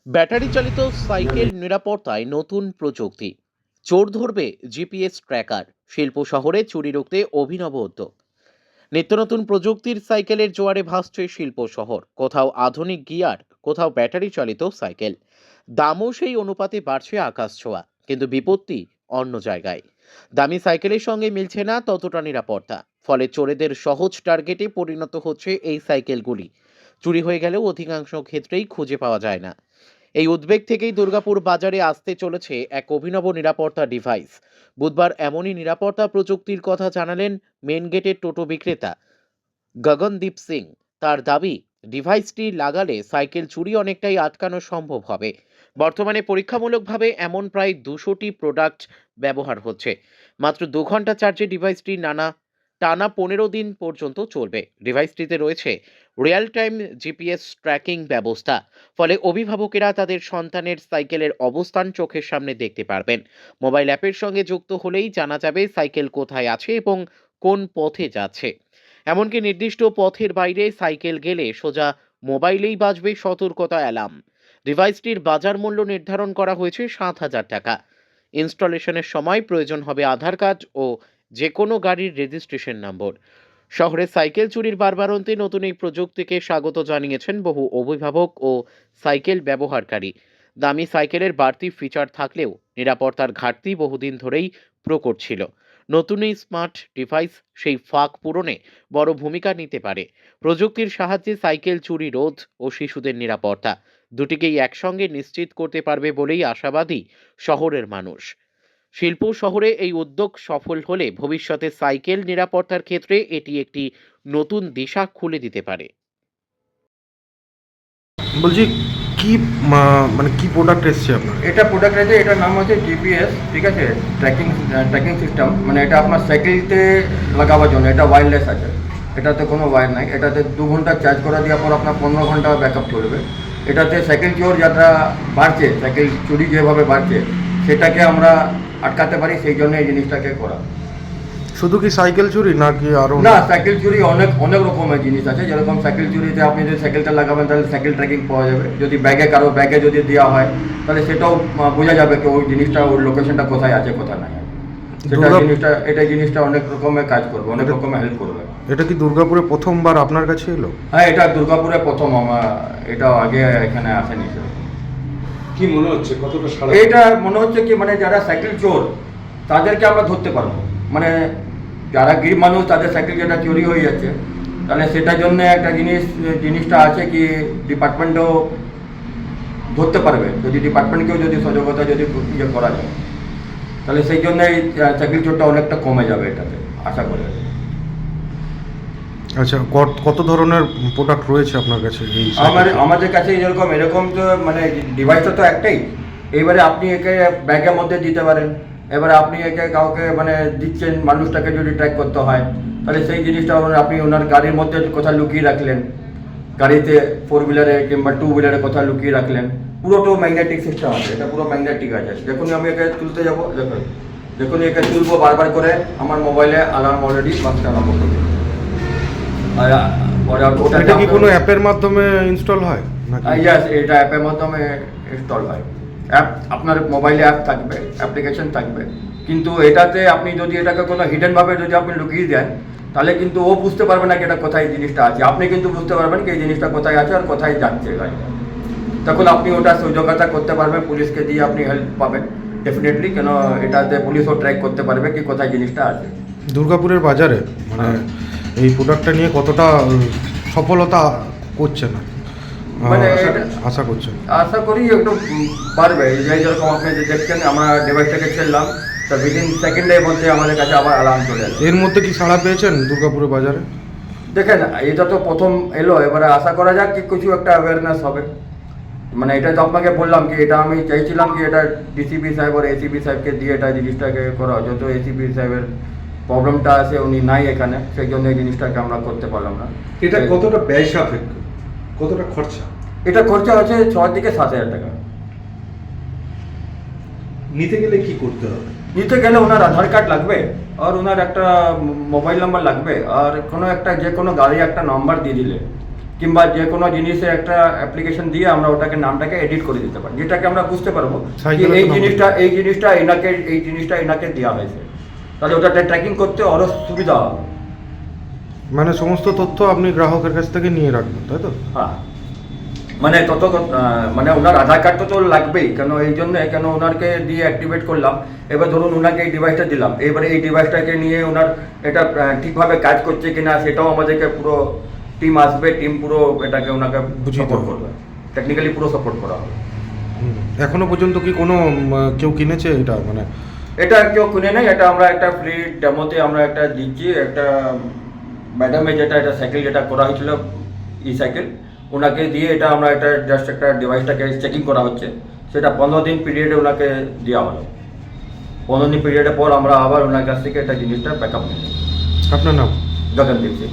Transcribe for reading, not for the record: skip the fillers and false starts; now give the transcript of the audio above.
Battery চালিত cycle নিরাপত্তায় নতুন প্রযুক্তি। চোর ধরবে জিপিএস ট্র্যাকার। শিল্প শহরে চুরি রুখতে অভিনব উদ্যোগ। নিত্য নতুন প্রযুক্তির সাইকেলের জোয়ারে ভাসছে শিল্প শহর। কোথাও আধুনিক গিয়ার, কোথাও ব্যাটারি চালিত সাইকেল। দামও সেই অনুপাতে বাড়ছে আকাশ ছোঁয়া, কিন্তু বিপত্তি অন্য জায়গায়। দামি সাইকেলের সঙ্গে মিলছে না ততটা নিরাপত্তা। ফলে চোরেদের সহজ টার্গেটে পরিণত হচ্ছে এই সাইকেলগুলি। চুরি হয়ে গেলেও অধিকাংশ ক্ষেত্রেই খুঁজে পাওয়া যায় না। এই উদ্বেগ থেকেই দুর্গাপুর বাজারে আসতে চলেছে এক অভিনব নিরাপত্তা ডিভাইস। বুধবার এমনই নিরাপত্তা প্রযুক্তির কথা জানালেন মেন গেটের টোটো বিক্রেতা গগনদীপ সিং। তার দাবি, ডিভাইসটি লাগালে সাইকেল চুরি অনেকটাই আটকানো সম্ভব হবে। বর্তমানে পরীক্ষামূলকভাবে এমন প্রায় 200টি প্রোডাক্ট ব্যবহার হচ্ছে। মাত্র 2 ঘন্টা চার্জে ডিভাইসটি টানা 15 দিন পর্যন্ত চলবে। ডিভাইসটিতে রয়েছে রিয়েল টাইম জিপিএস ট্র্যাকিং ব্যবস্থা। ফলে অভিভাবকেরা তাদের সন্তানের সাইকেলের অবস্থান চোখের সামনে দেখতে পারবেন। মোবাইল অ্যাপের সঙ্গে যুক্ত হলেই জানা যাবে সাইকেল কোথায় আছে এবং কোন পথে যাচ্ছে। এমনকি নির্দিষ্ট পথের বাইরে সাইকেল গেলে সোজা মোবাইলেই বাজবে সতর্কতা অ্যালার্ম। ডিভাইসটির বাজার মূল্য নির্ধারণ করা হয়েছে 7,000 টাকা। ইনস্টলেশনের সময় প্রয়োজন হবে আধার কার্ড ও যে কোনো গাড়ির রেজিস্ট্রেশন নম্বর। শহরে সাইকেল চুরির বারবারন্তে নতুন এই প্রযুক্তিকে স্বাগত জানিয়েছেন বহু অভিভাবক ও সাইকেল ব্যবহারকারী। দামি সাইকেলের বাড়তি ফিচার থাকলেও নিরাপত্তার ঘাটতি বহুদিন ধরেই প্রকট ছিল। নতুন এই স্মার্ট ডিভাইস সেই ফাঁক পূরণে বড় ভূমিকা নিতে পারে। প্রযুক্তির সাহায্যে সাইকেল চুরি রোধ ও শিশুদের নিরাপত্তা দুটিকেই একসঙ্গে নিশ্চিত করতে পারবে বলেই আশাবাদী শহরের মানুষ। শিল্প শহরে এই উদ্যোগ সফল হলে ভবিষ্যতে সাইকেল নিরাপত্তার ক্ষেত্রে এটি একটি নতুন দিশা খুলে দিতে পারে। বলছি কি মানে কি প্রোডাক্ট এসছে আপনার? এটা প্রোডাক্ট আছে, এটার নাম হচ্ছে জিপিএস, ঠিক আছে, ট্র্যাকিং সিস্টেম। মানে এটা আপনার সাইকেলতে লাগাবার জন্য, এটা ওয়্যারলেস আছে, এটাতে কোনো ওয়্যার নাই। এটাতে 2 ঘন্টা চার্জ করা দেওয়ার পর আপনার 15 ঘন্টা ব্যাকআপ চলবে। এটাতে সাইকেল চোর যারা বাড়ছে, সাইকেল চুরি যেভাবে বাড়ছে সেটাকে আমরা আটকাতে পারি, সেই জন্য এই জিনিসটাকে করা। শুধু কি সাইকেল চুরি নাকি আরো? না, সাইকেল চুরি অনেক অনেক রকমের জিনিস আছে। যেরকম সাইকেল চুরিতে আপনি যদি সাইকেলটা লাগাবেন তাহলে সাইকেল ট্র্যাকিং পাওয়া যাবে। যদি কারো ব্যাগে যদি দেওয়া হয় তাহলে সেটাও বোঝা যাবে কি ওই জিনিসটা, ওর লোকেশনটা কোথায় আছে কোথায় নাই। এটা জিনিসটা অনেক রকমের কাজ করবে, অনেক রকমের হেল্প করবে। এটা কি দুর্গাপুরে প্রথমবার আপনার কাছে এলো? হ্যাঁ, এটা দুর্গাপুরে প্রথম। আমার এটা আগে এখানে আসেনি। কি মনে হচ্ছে, কতটা সাড়া? এটা মনে হচ্ছে কি, মানে যারা সাইকেল চোর তাদেরকে আমরা ধরতে পারবো। মানে যারা গরিব মানুষ তাদের সাইকেল যেটা চুরি হয়ে যাচ্ছে, তাহলে সেটার জন্য একটা জিনিসটা আছে কি ডিপার্টমেন্টও ধরতে পারবে। যদি ডিপার্টমেন্টকেও যদি সজাগতা যদি ইয়ে করা যায় তাহলে সেই জন্য এই সাইকেল চোরটা অনেকটা কমে যাবে এটাতে, আশা করি। আচ্ছা, কত ধরনের প্রোডাক্ট রয়েছে আপনার কাছে? এই আমাদের কাছে এরকম তো মানে ডিভাইসটা তো একটাই। এবারে আপনি একে ব্যাগের মধ্যে দিতে পারেন। এবারে আপনি একে কাউকে মানে দিচ্ছেন, মানুষটাকে যদি ট্র্যাক করতে হয় তাহলে সেই জিনিসটা আপনি ওনার গাড়ির মধ্যে কোথাও লুকিয়ে রাখলেন, গাড়িতে 4 হুইলারে কিংবা 2 হুইলারে কোথাও লুকিয়ে রাখলেন। পুরোটো ম্যাগনেটিক সিস্টেম আছে, এটা পুরো ম্যাগনেটিক আছে। যখনই আমি একে তুলতে যাবো, যখনই একে তুলবো বারবার করে আমার মোবাইলে অ্যালার্ম অলরেডি বাজতে আরম্ভ করবে। এটা কি কোনো অ্যাপের মাধ্যমে ইনস্টল হয় নাকি? ইয়েস, এটা অ্যাপের মাধ্যমে ইনস্টল হয়। অ্যাপ আপনার মোবাইলে অ্যাপ থাকবে, অ্যাপ্লিকেশন থাকবে, কিন্তু এটাতে আপনি যদি এটাকে কোনো হিডেনভাবে যদি আপনি লুকিয়ে দেন তাহলে কিন্তু ও বুঝতে পারবে না কি এটা কোথায় জিনিসটা আছে। আপনি কিন্তু বুঝতে পারবেন কি এই জিনিসটা কোথায় আছে আর কোথায় যাচ্ছে গাড়িটা। তখন আপনি ওটা সুযোগতা করতে পারবেন, পুলিশকে দিয়ে আপনি হেল্প পাবেন ডেফিনেটলি। কেন এটাতে পুলিশও ট্র্যাক করতে পারবে কি কোথায় জিনিসটা আছে। দুর্গাপুরের বাজারে মানে এই প্রোডাক্টটা নিয়ে কতটা সফলতা করছে না মানে আশা করছেন? আশা করি একটু পারবে। যেরকম আপনি যে দেখছেন আমরা ডিভাইসটাকে ছেড়লাম, তা উইদিন সেকেন্ডের মধ্যে আমাদের কাছে আবার অ্যালার্ম চলে আসে। এর মধ্যে কি সাড়া পেয়েছেন দুর্গাপুরের বাজারে? দেখেন, এটা তো প্রথম এলো, এবারে আশা করা যাক কি কিছু একটা অ্যাওয়ারনেস হবে। মানে এটা তো আপনাকে বললাম কি এটা আমি চাইছিলাম কি এটা ডিসিপি সাহেব আর এসিপি সাহেবকে দিয়ে এটা জিনিসটাকে করা। যত এসিপি সাহেবের প্রবলেমটা আছে উনি নাই এখানে, সেই জন্য এই জিনিসটাকে আমরা করতে পারলাম না। এটা কতটা ব্যয় সাপেক্ষ, কতটা খরচা? এটা খরচা হচ্ছে 6 থেকে 7 হাজার টাকা। নিতে গেলে কি করতে হবে? নিতে গেলে ওনার আধার কার্ড লাগবে আর ওনার একটা মোবাইল নাম্বার লাগবে আর কোনো একটা যে কোনো গাড়ি একটা নাম্বার দিয়ে দিলে কিংবা যে কোনো জিনিসে একটা অ্যাপ্লিকেশন দিয়ে আমরা ওটাকে নামটাকে এডিট করে দিতে পারি, যেটাকে আমরা বুঝতে পারবো যে সাইকেলের এই তো নাম- জিনিসটা এনাকে দেওয়া হয়েছে, তাহলে ওটাতে ট্র্যাকিং করতে আরও সুবিধা হবে। মানে সমস্ত তথ্য আপনি গ্রাহকের কাছ থেকে নিয়ে রাখবেন, তাই তো? হ্যাঁ, মানে মানে ওনার আধার কার্ড তো লাগবেই, কেন এই জন্য কেন ওনারকে দিয়ে অ্যাক্টিভেট করলাম। এবার ধরুন ওনাকে এই ডিভাইসটা দিলাম, এবারে এই ডিভাইসটাকে নিয়ে ওনার এটা ঠিকভাবে কাজ করছে কিনা সেটাও আমাদেরকে পুরো টিম আসবে, টিম পুরো এটাকে ওনাকে বুঝিয়ে সাপোর্ট দেবে। করবে, টেকনিক্যালি পুরো সাপোর্ট করা হবে। এখনো পর্যন্ত কি কোনো কেউ কিনেছে এটা, মানে এটা কেউ কিনে নেই, এটা আমরা একটা ফ্রি ডেমোতে আমরা একটা দিচ্ছি, একটা ম্যাডামে এটা সাইকেল যেটা করা হয়েছিল ই সাইকেল, ওনাকে দিয়ে এটা আমরা একটা জাস্ট একটা ডিভাইসটাকে চেকিং করা হচ্ছে, সেটা 15 দিন পিরিয়ডে ওনাকে দেওয়া হলো। 15 দিন পিরিয়ডের পর আমরা আবার ওনার কাছ থেকে একটা জিনিসটা ব্যাকআপ নিই। আপনার নাম? গগনদীপ সিং।